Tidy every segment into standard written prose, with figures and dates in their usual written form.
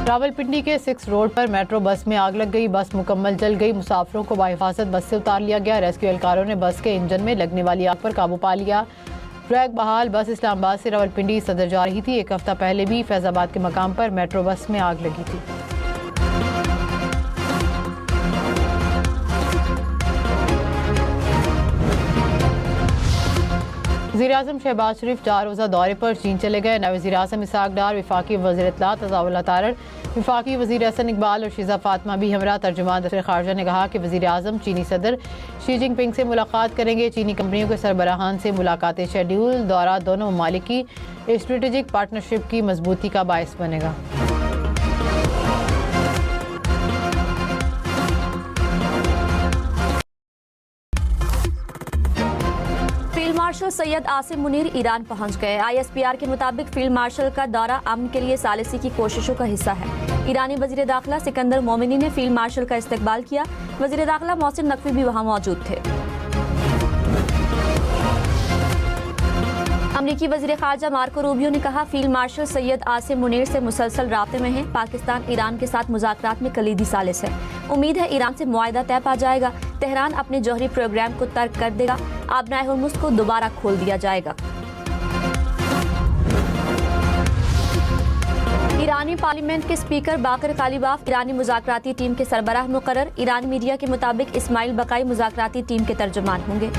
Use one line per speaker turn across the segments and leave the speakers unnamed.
रावलपिंडी के 6 रोड पर metro bus में आग लग गई। बस मुकम्मल जल गई। मुसाफिरों को बाहिफाजत बस से उतार लिया गया। रेस्क्यू एहलकारों ने बस के इंजन में लगने वाली आग पर काबू पा लिया। ट्रैक बहाल बस इस्लामाबाद से रावलपिंडी सदर जा रही थी। एक हफ्ता पहले भी फैजाबाद के मकाम पर मेट्रो बस में आग लगी थी। वज़ीर-ए-आज़म शहबाज शरीफ 4 रोज़ा दौरे पर चीन चले गए। नए वज़ीर-ए-आज़म इसहाक डार, वफाकी वज़ीर इत्तलात अज़ाउल्लाह तारड़, वफाकी वज़ीर एहसन इकबाल और शीज़ा फातिमा भी हमरा। तर्जुमान दफ्तर ख़ारजा ने कहा कि वज़ीर-ए-आज़म चीनी सदर शी जिनपिंग से मुलाकात करेंगे। चीनी कंपनियों के सरबराहान से मुलाकातें शेड्यूल। दौरा दोनों ममालिक की स्ट्रेटेजिक पार्टनरशिप की मजबूती का बायस बनेगा।
Field marshal Syed Asim Munir Iran पहुंच गए। ISPR के मुताबिक फील्ड मार्शल का दौरा अमन के लिए सालिसी की कोशिशों का हिस्सा है। ईरानी वजीर दाखिला सिकंदर मोमिनी ने फील्ड मार्शल का इस्तकबाल किया। वजीर दाखिला मोहसिन नकवी भी वहां मौजूद थे। अमरीकी वजीर खारजा मार्को रूबियो ने कहा, फील्ड मार्शल सैयद आसिम मुनीर से मुसलसल राब्ते में हैं। पाकिस्तान ईरान के साथ मुज़ाकरात में कलीदी सालिस है। उम्मीद है ईरान से मुआहदा तय पा जाएगा। तेहरान अपने जौहरी प्रोग्राम को तर्क कर देगा। आबनाए हुर्मुज़ को दोबारा खोल दिया जाएगा। ईरानी पार्लियामेंट के स्पीकर बाकर कालीबाफ ईरानी मुज़ाकराती टीम के सरबराह मुकर्रर। ईरानी मीडिया के मुताबिक इस्माइल बकाई मुज़ाकराती टीम के तर्जुमान होंगे।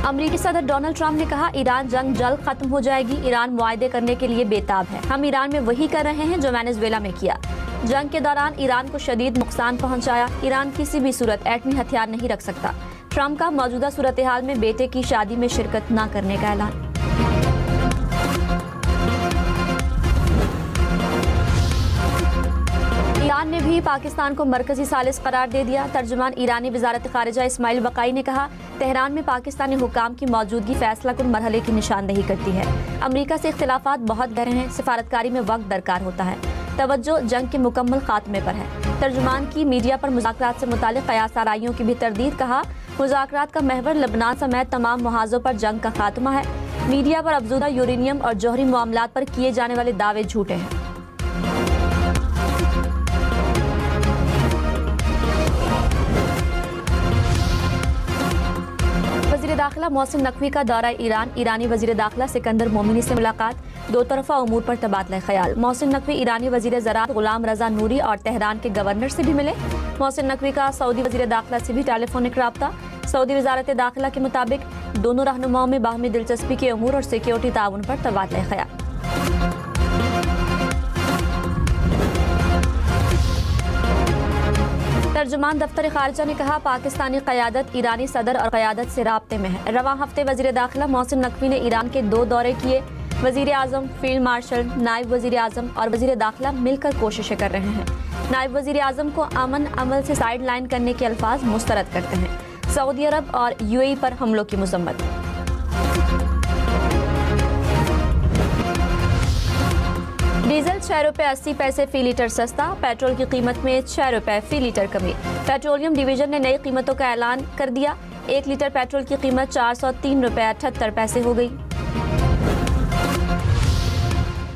अमरीकी सदर डोनाल्ड ट्रंप ने कहा, ईरान जंग जल्द खत्म हो जाएगी। ईरान मुआहदे करने के लिए बेताब है। हम ईरान में वही कर रहे हैं जो वेनेजुएला में किया। जंग के दौरान ईरान को शदीद नुकसान पहुंचाया। ईरान किसी भी सूरत एटमी हथियार नहीं रख सकता। ट्रंप का मौजूदा सूरत हाल में बेटे की शादी में शिरकत न करने का ऐलान। ईरान ने भी पाकिस्तान को मरकजी सालिस करार दे दिया। तर्जुमान ईरानी वजारत खारिजा इस्माइल बकाई ने कहा, तेहरान में पाकिस्तानी हुकाम की मौजूदगी फैसला कुन मरहले की निशानदही करती है। अमरीका से इख्तिलाफात बहुत गहरे हैं। सिफारतकारी में वक्त दरकार होता है। तवज्जो जंग के मुकम्मल खात्मे पर है। तर्जुमान की मीडिया पर मुज़ाकरात से मुतालिक कयास आराइयों की भी तरदीद। कहा, मुज़ाकरात का महवर लबनान समेत तमाम मुहाज़ों पर जंग का खात्मा है। मीडिया पर अफज़ूदा यूरेनियम और जौहरी मामलात पर किए जाने वाले दावे झूठे हैं। वज़ीर दाखिला मोहसिन नकवी का दौरा ईरान। ईरानी वज़ीर दाखिला सिकंदर मोमिनी से मुलाकात। दो तरफ़ा उमूर पर तबादला ख्याल। मोहसिन नकवी ईरानी वज़ीर ज़राअत गुलाम रज़ा नूरी और तेहरान के गवर्नर से भी मिले। मोहसिन नकवी का सऊदी वज़ीर दाखिला से भी टेलीफोनिक राब्ता। सऊदी वज़ारत दाखिला के मुताबिक दोनों रहनुमाओं में बाहमी दिलचस्पी के उमूर और सिक्योरिटी ताउन पर तबादला ख्याल। तर्जुमान दफ्तर खारजा ने कहा, पाकिस्तानी क़यादत ईरानी सदर और क़यादत से राब्ते में है। रवां हफ्ते वज़ीर दाखिला मोहसिन नकवी ने ईरान के 2 दौरे किए। वज़ीर आज़म, फील्ड मार्शल, नायब वज़ीर आज़म और वज़ीर दाखिला मिलकर कोशिशें कर रहे हैं। नायब वज़ीर आज़म को अमन अमल से साइड लाइन करने के अल्फाज मुस्तरद करते हैं। सऊदी अरब और UAE पर हमलों की मज़म्मत। डीजल 6 रुपये 80 पैसे फी लीटर सस्ता। पेट्रोल की कीमत में 6 रुपये फी लीटर कमी। पेट्रोलियम डिवीजन ने नई कीमतों का ऐलान कर दिया। 1 लीटर पेट्रोल की कीमत 403 रुपये 78 पैसे हो गई।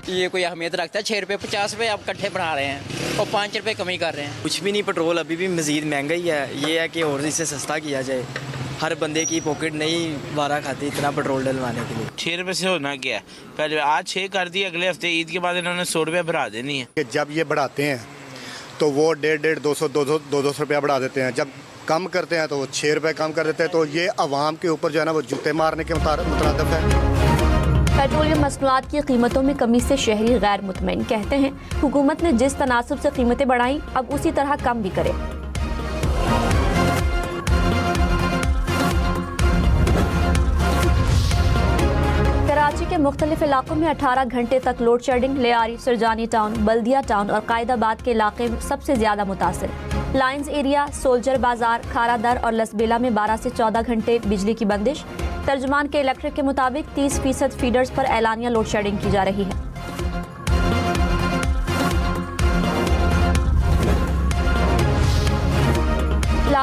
ये कोई अहमियत रखता है? 6 रुपये 50 रुपये आप इकट्ठे बढ़ा रहे हैं और 5 रुपये कमी कर रहे हैं।
कुछ भी नहीं, पेट्रोल अभी भी मज़ीद महंगा ही है। ये है कि और इसे सस्ता किया जाए। हर बंदे की पॉकेट नहीं वारा खाती इतना पेट्रोल डलवाने के लिए।
6 रुपये से होना क्या है? पहले आज 6 कर दी, अगले हफ्ते ईद के बाद इन्होंने 100 रुपये बढ़ा देनी है।
जब ये बढ़ाते हैं तो वो 150, 200 रुपया बढ़ा देते हैं। जब कम करते हैं तो वो 6 रुपये कम कर देते हैं। तो ये अवाम के ऊपर जो है ना वो जूते मारने के मुतरादिफ है।
पेट्रोलियम मसनूआत की कीमतों में कमी से शहरी गैर मुतमईन। कहते हैं, हुकूमत ने जिस तनासुब से कीमतें बढ़ाई अब उसी तरह कम भी करे। कराची के मुख्तलिफ इलाकों में 18 घंटे तक load shedding. Lyari, Surjani town, Baldia town और कायदाबाद के इलाके सबसे ज्यादा मुतासर। लाइंस एरिया, सोल्जर बाजार, खारादर और लसबेला में 12 से 14 घंटे बिजली की बंदिश। तर्जुमान के इलेक्ट्रिक के मुताबिक 30% फीडर्स पर एलानिया लोड शेडिंग की जा रही है।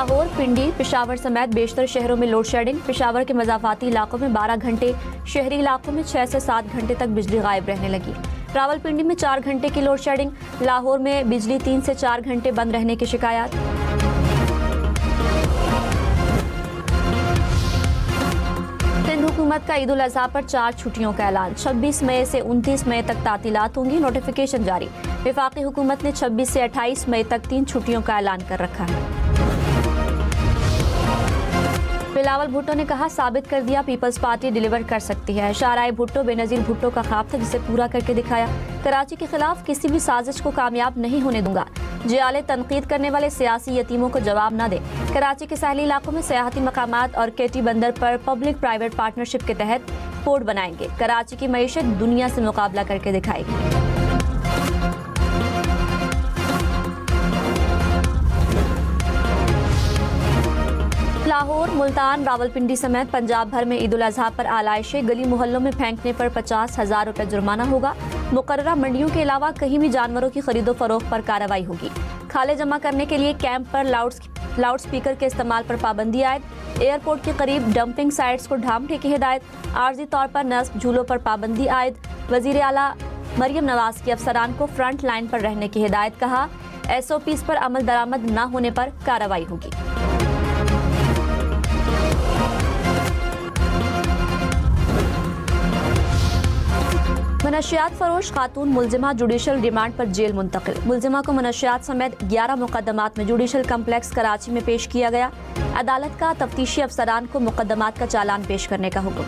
लाहौर, पिंडी, पेशावर समेत बेशतर शहरों में लोड शेडिंग। पेशावर के मज़ाफ़ाती इलाकों में 12 घंटे, शहरी इलाकों में 6 से 7 घंटे तक बिजली गायब रहने लगी। रावलपिंडी में 4 घंटे की लोड शेडिंग। लाहौर में बिजली 3 से 4 घंटे बंद रहने की शिकायत। सिंध हुकूमत का ईद उल अज़हा पर 4 छुट्टियों का ऐलान। 26 मई से 29 मई तक तातीलात होंगी, नोटिफिकेशन जारी। वफाकी हुकूमत ने 26 से 28 मई तक 3 छुट्टियों का ऐलान कर रखा है। बिलावल भुट्टो ने कहा, साबित कर दिया पीपल्स पार्टी डिलीवर कर सकती है। शाराए भुट्टो बेनज़ीर भुट्टो का ख्वाब था जिसे पूरा करके दिखाया। कराची के खिलाफ किसी भी साजिश को कामयाब नहीं होने दूंगा। जियाले तनकीद करने वाले सियासी यतीमों को जवाब न दे। कराची के साहली इलाकों में सयाहती मकामात और केटी बंदर पर पब्लिक प्राइवेट पार्टनरशिप के तहत पोर्ट बनाएंगे। कराची की मईशत दुनिया से मुकाबला करके दिखाएगी। लाहौर, मुल्तान, रावलपिंडी समेत पंजाब भर में ईद उल अज़हा पर आलाइशें। गली मोहल्लों में फेंकने पर 50,000 रुपये जुर्माना होगा। मुकर्ररा मंडियों के अलावा कहीं भी जानवरों की खरीदो फरोख्त पर कार्रवाई होगी। खाले जमा करने के लिए कैंप पर लाउड स्पीकर के इस्तेमाल पर पाबंदी आयद। एयरपोर्ट के करीब डंपिंग साइट्स को ढांपने की हिदायत। आर्जी तौर पर नस्ब झूलों पर पाबंदी आयद। वज़ीर आला मरियम नवाज की अफसरान को फ्रंट लाइन पर रहने की हिदायत। कहा, SOPs पर अमल दरामद न होने पर कार्रवाई होगी। मनशियात फरोश खातून मुलजिमा जुडिशल रिमांड पर जेल मुंतकिल। मुलजिमा को मनशियात समेत 11 मुकदमात में जुडिशल कम्प्लेक्स कराची में पेश किया गया। अदालत का तफ्तीशी अफसरान को मुकदमात का चालान पेश करने का हुक्म।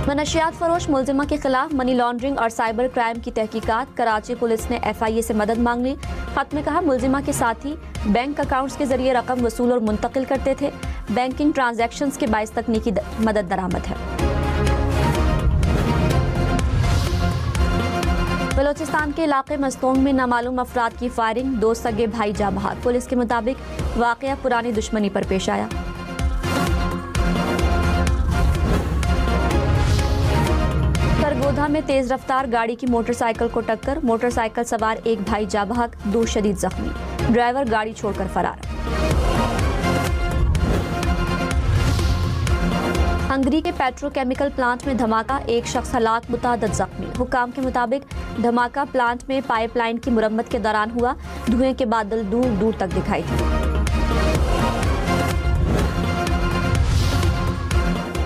मनशियात फरोश मुलजिमा के खिलाफ मनी लॉन्ड्रिंग और साइबर क्राइम की तहकीकात। कराची पुलिस ने FIA से मदद मांग ली। खत में कहा, मुलजिमा के साथी बैंक अकाउंट्स के जरिए रकम वसूल और मुंतकिल करते थे। बैंकिंग ट्रांजैक्शंस के बाइस तकनीकी मदद दरामद है। बलोचिस्तान के इलाके मस्तोंग में नामालूम अफराद की फायरिंग। 2 सगे भाई जा बहाक। पुलिस के मुताबिक वाकया पुरानी दुश्मनी पर पेश आया। सरगोधा में तेज रफ्तार गाड़ी की मोटरसाइकिल को टक्कर। मोटरसाइकिल सवार एक भाई जा बहक, 2 शदीद जख्मी। ड्राइवर गाड़ी छोड़कर फरार। हंगरी के पेट्रोकेमिकल प्लांट में धमाका, 1 शख्स हलाक, मुतादद जख्मी। हुकाम के मुताबिक धमाका प्लांट में पाइपलाइन की मुरम्मत के दौरान हुआ। धुएं के बादल दूर दूर तक दिखाई दिए।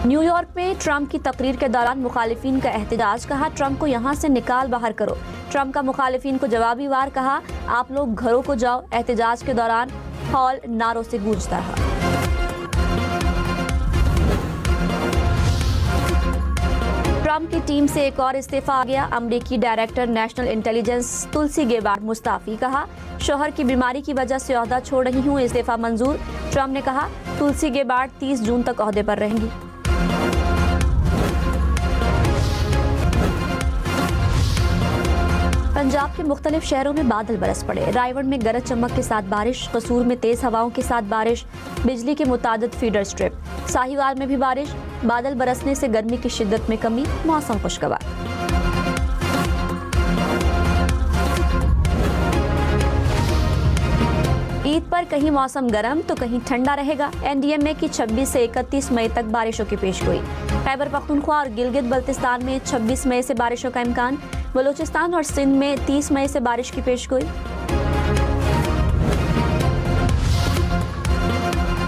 न्यूयॉर्क में ट्रंप की तकरीर के दौरान मुखालिफिन का एहतजाज। कहा, ट्रंप को यहाँ से निकाल बाहर करो। ट्रंप का मुखालिफिन को जवाबी वार। कहा, आप लोग घरों को जाओ। एहतजाज के दौरान हॉल नारों से गूंजता रहा। ट्रंप की टीम से एक और इस्तीफा आ गया। अमरीकी डायरेक्टर नेशनल इंटेलिजेंस तुलसी गेबार्ड मुस्ताफी। कहा, शोहर की बीमारी की वजह से ओहदा छोड़ रही हूँ, इस्तीफा मंजूर। ट्रंप ने कहा, तुलसी गेबार्ड 30 जून तक ओहदे पर रहेंगी। पंजाब के मुख्तलिफ शहरों में बादल बरस पड़े। रायगढ़ में गरज चमक के साथ बारिश। कसूर में तेज हवाओं के साथ बारिश। बिजली के मुतादिद फीडर स्ट्रिप। साहिवाल में भी बारिश। बादल बरसने से गर्मी की शिद्दत में कमी। मौसम खुशगवार। ईद पर कहीं मौसम गर्म तो कहीं ठंडा रहेगा। NDMA की 26 से 31 मई तक बारिशों की पेशगोई। खैबर पख्तूनख्वा और गिलगित बल्तिस्तान में 26 मई से बारिशों का इम्कान। बलूचिस्तान और सिंध में 30 मई से बारिश की पेशगोई।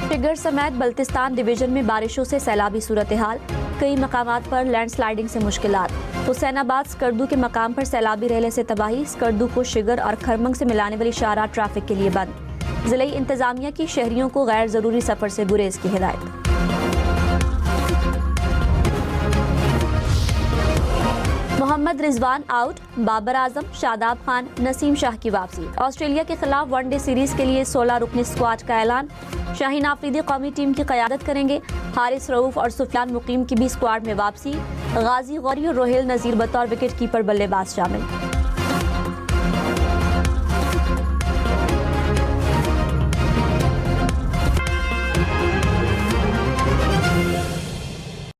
फिगर समेत बल्तिस्तान डिवीजन में बारिशों से सैलाबी सूरत हाल। कई मकामात पर लैंडस्लाइडिंग से मुश्किलात। हुसैनाबाद स्कर्दू के मकाम पर सैलाबी रेले से तबाही। स्कर्दू को शिगर और खरमंग से मिलाने वाली शाहराह ट्रैफिक के लिए बंद। जिले इंतजामिया की शहरियों को गैर जरूरी सफर से गुरेज की हिदायत। मोहम्मद रिजवान आउट। बाबर आजम, शादाब खान, नसीम शाह की वापसी। ऑस्ट्रेलिया के खिलाफ वनडे सीरीज के लिए 16 रुकनी स्क्वाड का ऐलान। शाहीन आफरीदी कौमी टीम की क़यादत करेंगे। हारिस रऊफ और सुफियान मुकीम की भी स्क्वाड में वापसी। गाजी गौरी और रोहेल नज़ीर बतौर विकेट कीपर बल्लेबाज शामिल।